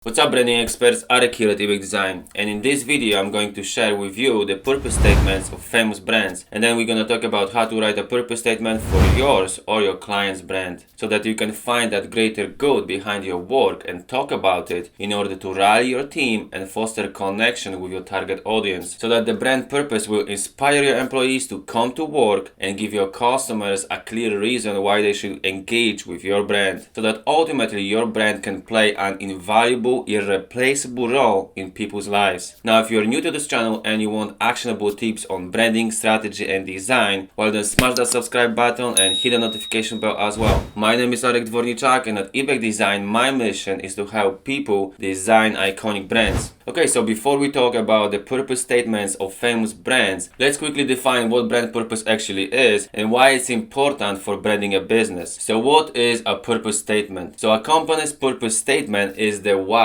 What's up, branding experts? Arek here at eBay Design, and in this video I'm going to share with you the purpose statements of famous brands, and then we're gonna talk about how to write a purpose statement for yours or your client's brand so that you can find that greater good behind your work and talk about it in order to rally your team and foster connection with your target audience so that the brand purpose will inspire your employees to come to work and give your customers a clear reason why they should engage with your brand so that ultimately your brand can play an invaluable, irreplaceable role in people's lives. Now, if you're new to this channel and you want actionable tips on branding, strategy and design, well then smash that subscribe button and hit the notification bell as well. My name is Arek Dworniczak, and at eBay Design my mission is to help people design iconic brands. Okay, so before we talk about the purpose statements of famous brands, let's quickly define what brand purpose actually is and why it's important for branding a business. So what is a purpose statement? So a company's purpose statement is the why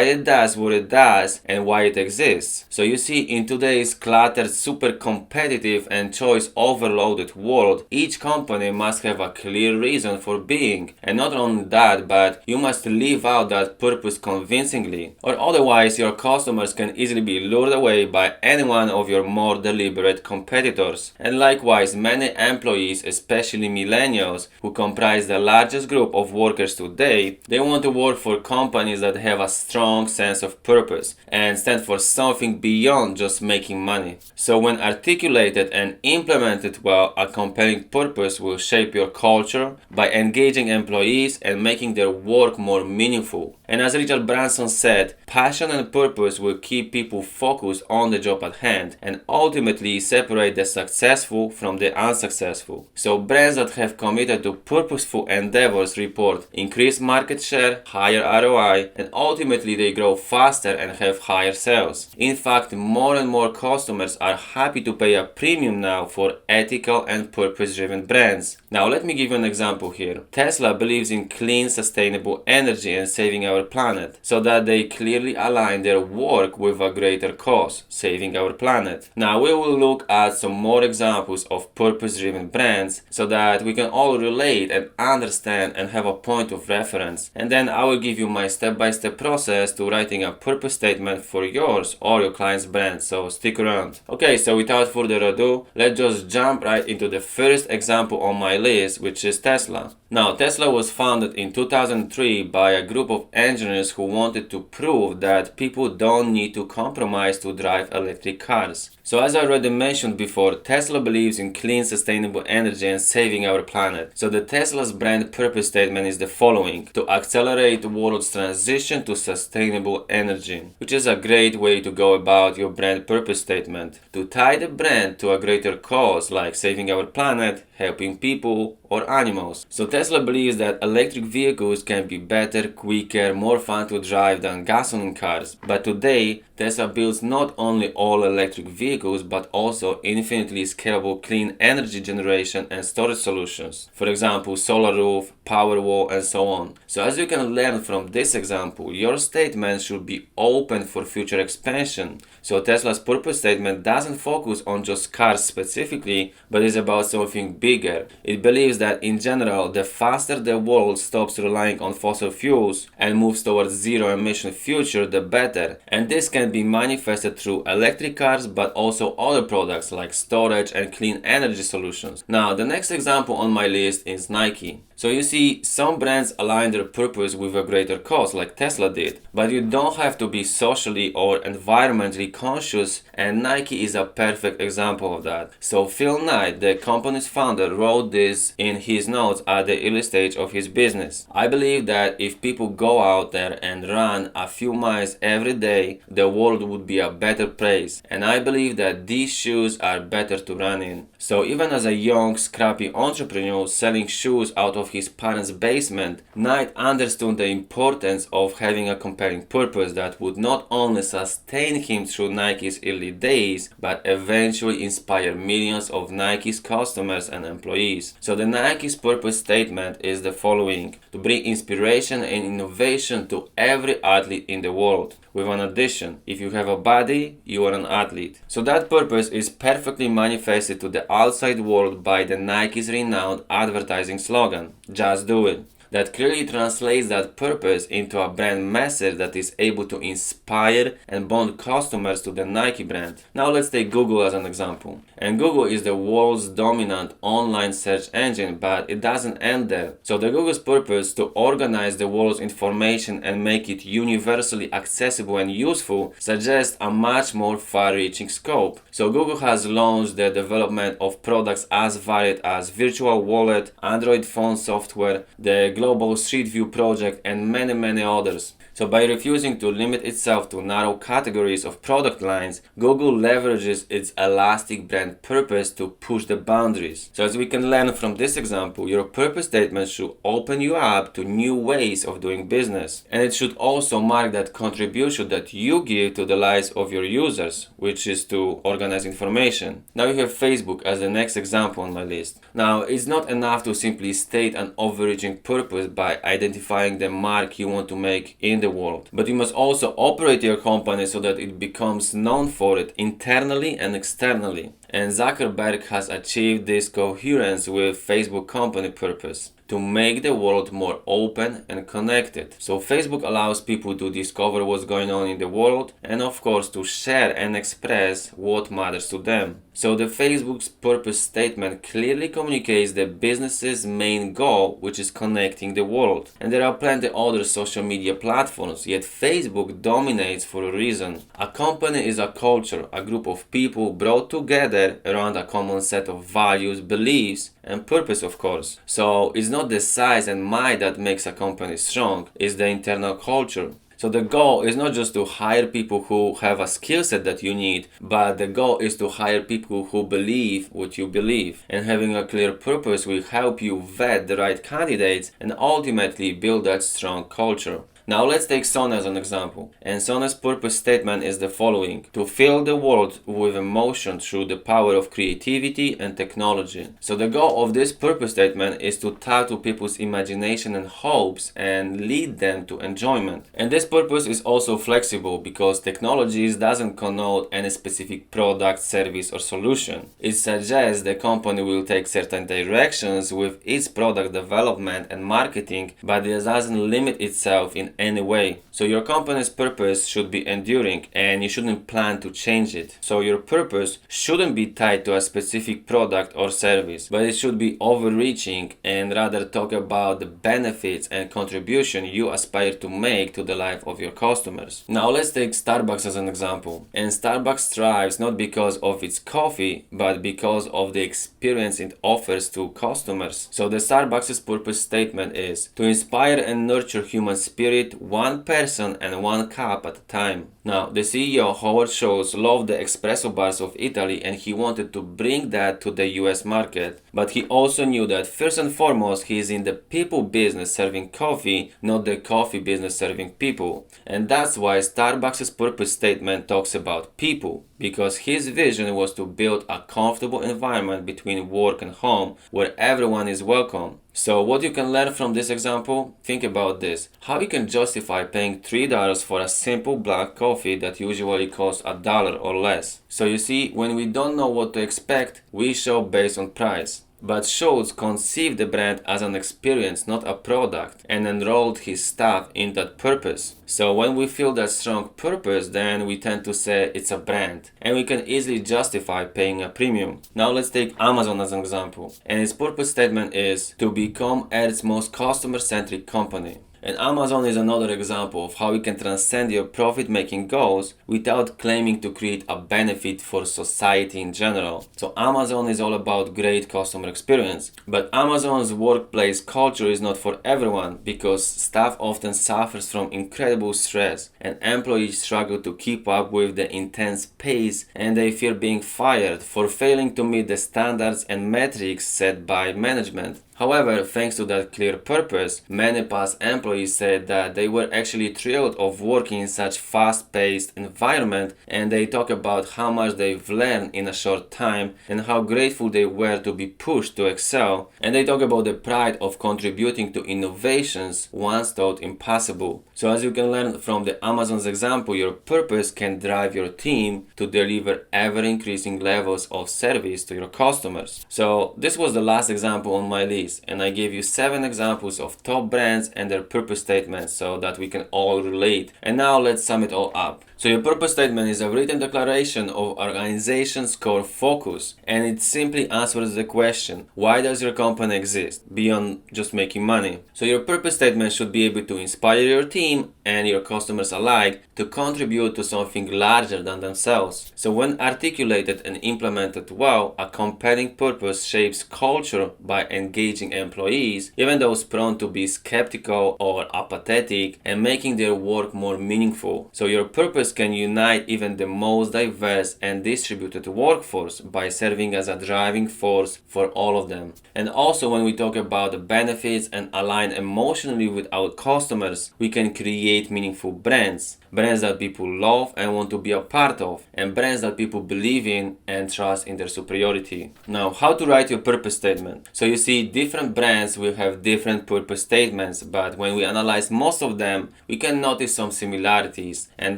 it does what it does and why it exists. So you see, in today's cluttered, super competitive and choice overloaded world, each company must have a clear reason for being, and not only that, but you must live out that purpose convincingly, or otherwise your customers can easily be lured away by any one of your more deliberate competitors. And likewise, many employees, especially millennials, who comprise the largest group of workers today, they want to work for companies that have a strong sense of purpose and stand for something beyond just making money. So when articulated and implemented well, a compelling purpose will shape your culture by engaging employees and making their work more meaningful. And as Richard Branson said, passion and purpose will keep people focused on the job at hand and ultimately separate the successful from the unsuccessful. So brands that have committed to purposeful endeavors report increased market share, higher ROI, and ultimately they grow faster and have higher sales. In fact, more and more customers are happy to pay a premium now for ethical and purpose-driven brands. Now let me give you an example here. Tesla believes in clean, sustainable energy and saving our planet, so that they clearly align their work with a greater cause, saving our planet. Now we will look at some more examples of purpose-driven brands so that we can all relate and understand and have a point of reference. And then I will give you my step-by-step process to writing a purpose statement for yours or your client's brand, so stick around. Okay, so without further ado, let's just jump right into the first example on my list, which is Tesla. Now, Tesla was founded in 2003 by a group of engineers who wanted to prove that people don't need to compromise to drive electric cars. So as I already mentioned before, Tesla believes in clean, sustainable energy and saving our planet. So the Tesla's brand purpose statement is the following: to accelerate the world's transition to sustainable energy, which is a great way to go about your brand purpose statement. To tie the brand to a greater cause like saving our planet, helping people, or animals. So Tesla believes that electric vehicles can be better, quicker, more fun to drive than gasoline cars. But today, Tesla builds not only all electric vehicles but also infinitely scalable clean energy generation and storage solutions. For example, solar roof, Powerwall, and so on. So as you can learn from this example, your statement should be open for future expansion. So Tesla's purpose statement doesn't focus on just cars specifically, but is about something bigger. It believes that in general, the faster the world stops relying on fossil fuels and moves towards zero emission future, the better. And this can be manifested through electric cars but also other products like storage and clean energy solutions. Now, the next example on my list is Nike. So you see, some brands align their purpose with a greater cause like Tesla did, but you don't have to be socially or environmentally conscious, and Nike is a perfect example of that. So Phil Knight, the company's founder, wrote this in his notes at the early stage of his business. I believe that if people go out there and run a few miles every day, the world would be a better place, and I believe that these shoes are better to run in. So even as a young, scrappy entrepreneur selling shoes out of his parents' basement, Knight understood the importance of having a compelling purpose that would not only sustain him through Nike's early days, but eventually inspire millions of Nike's customers and employees. So the Nike's purpose statement is the following: to bring inspiration and innovation to every athlete in the world. With an addition, if you have a body, you are an athlete. So that purpose is perfectly manifested to the outside world by the Nike's renowned advertising slogan, "Just do it." that clearly translates that purpose into a brand message that is able to inspire and bond customers to the Nike brand. Now let's take Google as an example. And Google is the world's dominant online search engine, but it doesn't end there. So the Google's purpose to organize the world's information and make it universally accessible and useful suggests a much more far-reaching scope. So Google has launched the development of products as varied as virtual wallet, Android phone software, the Global Street View project, and many others. So by refusing to limit itself to narrow categories of product lines, Google leverages its elastic brand purpose to push the boundaries. So as we can learn from this example, your purpose statement should open you up to new ways of doing business. And it should also mark that contribution that you give to the lives of your users, which is to organize information. Now you have Facebook as the next example on my list. Now it's not enough to simply state an overreaching purpose by identifying the mark you want to make in the world, but you must also operate your company so that it becomes known for it internally and externally. And Zuckerberg has achieved this coherence with Facebook company purpose to make the world more open and connected. So Facebook allows people to discover what's going on in the world and of course to share and express what matters to them. So the Facebook's purpose statement clearly communicates the business's main goal, which is connecting the world. And there are plenty other social media platforms, yet Facebook dominates for a reason. A company is a culture, a group of people brought together around a common set of values, beliefs, and purpose, of course. So it's not the size and might that makes a company strong, it's the internal culture. So the goal is not just to hire people who have a skill set that you need, but the goal is to hire people who believe what you believe. And having a clear purpose will help you vet the right candidates and ultimately build that strong culture. Now let's take Sony as an example. And Sony's purpose statement is the following: to fill the world with emotion through the power of creativity and technology. So the goal of this purpose statement is to tap to people's imagination and hopes and lead them to enjoyment. And this purpose is also flexible because technologies doesn't connote any specific product, service or solution. It suggests the company will take certain directions with its product development and marketing, but it doesn't limit itself in any way. So your company's purpose should be enduring and you shouldn't plan to change it. So your purpose shouldn't be tied to a specific product or service, but it should be overreaching and rather talk about the benefits and contribution you aspire to make to the life of your customers. Now let's take Starbucks as an example. And Starbucks thrives not because of its coffee, but because of the experience it offers to customers. So the Starbucks' purpose statement is to inspire and nurture human spirit one person and one cup at a time. Now, the CEO Howard Schultz loved the espresso bars of Italy and he wanted to bring that to the US market. But he also knew that first and foremost he is in the people business serving coffee, not the coffee business serving people. And that's why Starbucks' purpose statement talks about people, because his vision was to build a comfortable environment between work and home where everyone is welcome. So what you can learn from this example? Think about this. How you can justify paying $3 for a simple black coffee that usually costs $1 or less. So you see, when we don't know what to expect, we shop based on price. But Schultz conceived the brand as an experience, not a product, and enrolled his staff in that purpose. So when we feel that strong purpose, then we tend to say it's a brand, and we can easily justify paying a premium. Now let's take Amazon as an example. And its purpose statement is to become Earth's most customer-centric company. And Amazon is another example of how you can transcend your profit-making goals without claiming to create a benefit for society in general. So Amazon is all about great customer experience. But Amazon's workplace culture is not for everyone because staff often suffers from incredible stress and employees struggle to keep up with the intense pace and they fear being fired for failing to meet the standards and metrics set by management. However, thanks to that clear purpose, many past employees employees said that they were actually thrilled of working in such fast-paced environment, and they talk about how much they've learned in a short time and how grateful they were to be pushed to excel. And they talk about the pride of contributing to innovations once thought impossible. So as you can learn from the Amazon's example, your purpose can drive your team to deliver ever-increasing levels of service to your customers. So this was the last example on my list, and I gave you 7 examples of top brands and their purpose statements so that we can all relate. And now let's sum it all up. So your purpose statement is a written declaration of organization's core focus, and it simply answers the question, why does your company exist beyond just making money? So your purpose statement should be able to inspire your team and your customers alike to contribute to something larger than themselves. So when articulated and implemented well, a compelling purpose shapes culture by engaging employees, even those prone to be skeptical or apathetic, and making their work more meaningful. So your purpose can unite even the most diverse and distributed workforce by serving as a driving force for all of them. And also, when we talk about the benefits and align emotionally with our customers, we can create meaningful brands that people love and want to be a part of, and brands that people believe in and trust in their superiority. Now, how to write your purpose statement? So you see, different brands will have different purpose statements, but when we analyze most of them, we can notice some similarities, and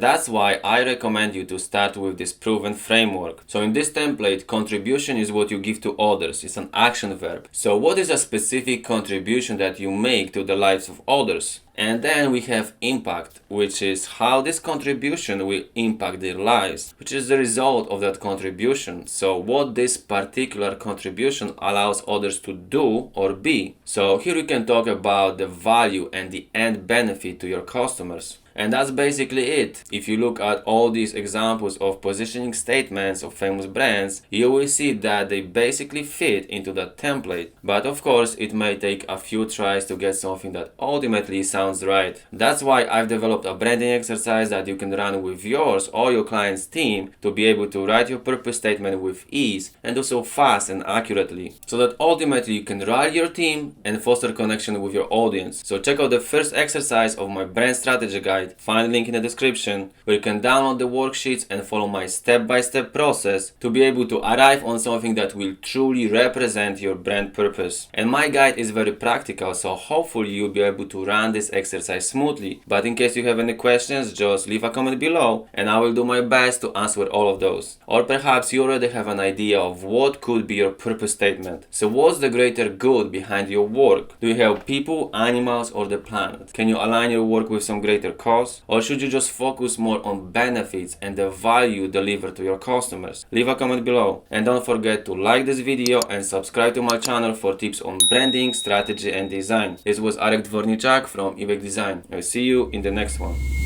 that's why I recommend you to start with this proven framework. So in this template, contribution is what you give to others. It's an action verb. So what is a specific contribution that you make to the lives of others? And then we have impact, which is how this contribution will impact their lives, which is the result of that contribution. So what this particular contribution allows others to do or be. So here we can talk about the value and the end benefit to your customers. And that's basically it. If you look at all these examples of positioning statements of famous brands, you will see that they basically fit into that template. But of course, it may take a few tries to get something that ultimately sounds right. That's why I've developed a branding exercise that you can run with yours or your client's team to be able to write your purpose statement with ease and do so fast and accurately, so that ultimately you can rally your team and foster connection with your audience. So check out the first exercise of my brand strategy guide. Find the link in the description where you can download the worksheets and follow my step-by-step process to be able to arrive on something that will truly represent your brand purpose. And my guide is very practical, so hopefully you'll be able to run this exercise smoothly. But in case you have any questions, just leave a comment below and I will do my best to answer all of those. Or perhaps you already have an idea of what could be your purpose statement. So what's the greater good behind your work? Do you help people, animals, or the planet? Can you align your work with some greater cause? Or should you just focus more on benefits and the value delivered to your customers? Leave a comment below. And don't forget to like this video and subscribe to my channel for tips on branding, strategy, and design. This was Arek Dworniczak from Iwek Design. I'll see you in the next one.